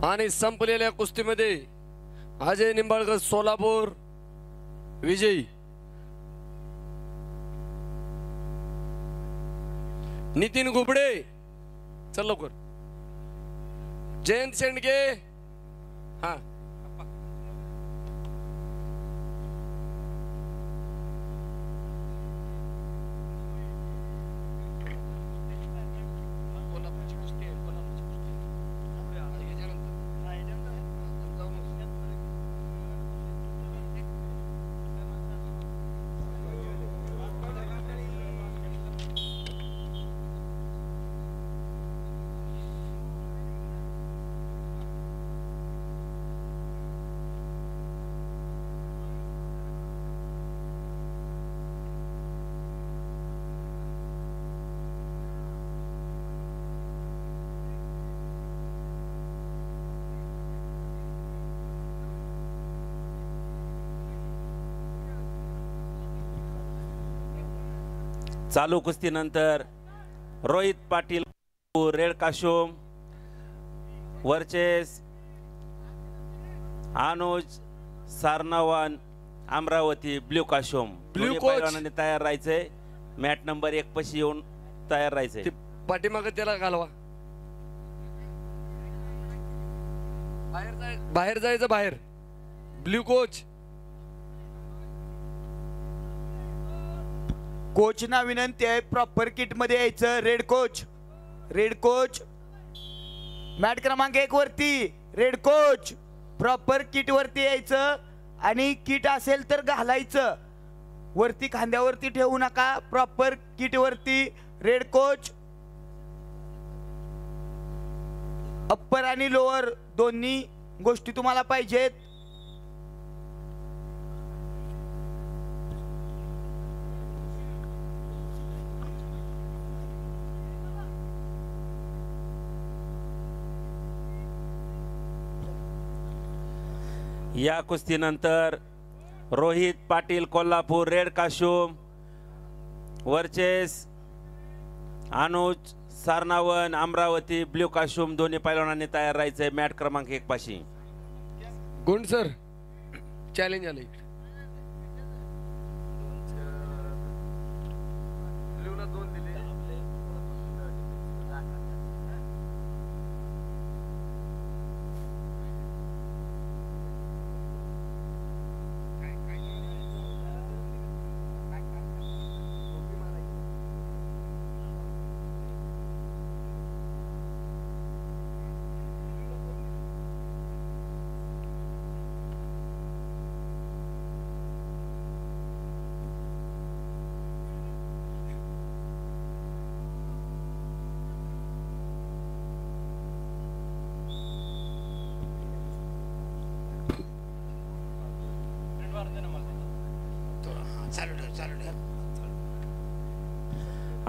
आणि संपलेल्या कुस्तीमध्ये अजय निंबाळकर सोलापूर विजयी। नितीन गुबडे चल लवकर। जयंत शेंडगे हा चालू कुस्तीनंतर रोहित पाटील रेड काशोम वर्सेस अनुज सारनावन अमरावती ब्ल्यू काशोम। ब्ल्यू पैलवानांनी तयार राहायचंय। मॅट नंबर 1 पाशी येऊन तयार राहायचंय। पाठीमागे त्याला घालवा। बाहेर जायचं बाहेर। ब्ल्यू कोच कोचना विनंती आहे प्रॉपर किट मध्ये यायचं। रेड कोच मॅट क्रमांक 1 वरती रेड कोच प्रॉपर किट वरती यायचं आणि किट असेल तर घालायचं। वरती खांद्यावरती ठेवू नका। प्रॉपर किट वरती रेड कोच। अप्पर आणि लोअर दोन्ही गोष्टी तुम्हाला पाहिजेत। या कुस्तीनंतर रोहित पाटील कोल्हापूर रेड काशोम वर्सेस अनुज सारनावन अमरावती ब्ल्यू काशोम। दोन्ही पैलवानांनी तयार राहायचंय। मॅट क्रमांक 1 पाशी। गुण सर चॅलेंज आले।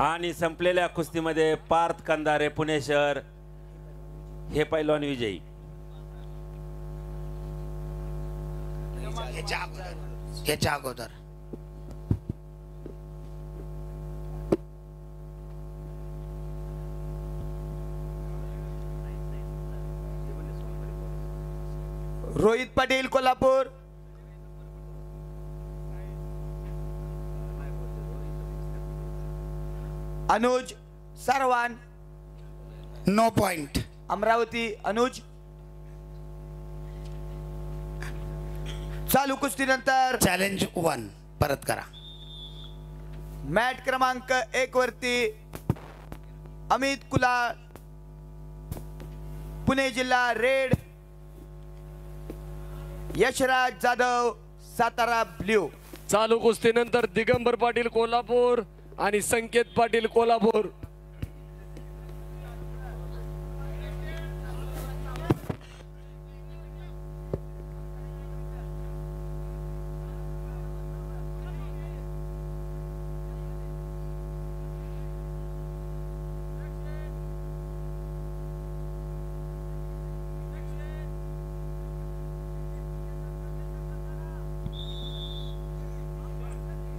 आणि संपलेल्या कुस्तीमध्ये पार्थ कंदारे पुणे शहर हे पैलवान विजयी। याच्या अगोदर रोहित पाटील कोल्हापूर अनुज सारवान नो पॉइंट अमरावती अनुज। चालू कुस्तीनंतर चॅलेंज 1 परत करा। मॅट क्रमांक 1 वरती अमित कुलाळ पुणे जिल्हा रेड, यशराज जाधव सातारा ब्ल्यू। चालू कुस्तीनंतर दिगंबर पाटील कोल्हापूर आणि संकेत पाटील कोल्हापूर।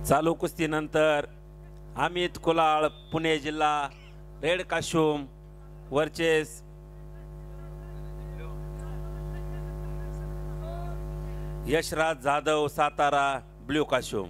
चालू कुस्तीनंतर अमित कुलाळ पुणे जिल्हा रेड काशोम वर्सेस यशराज जाधव सातारा ब्ल्यू काशूम.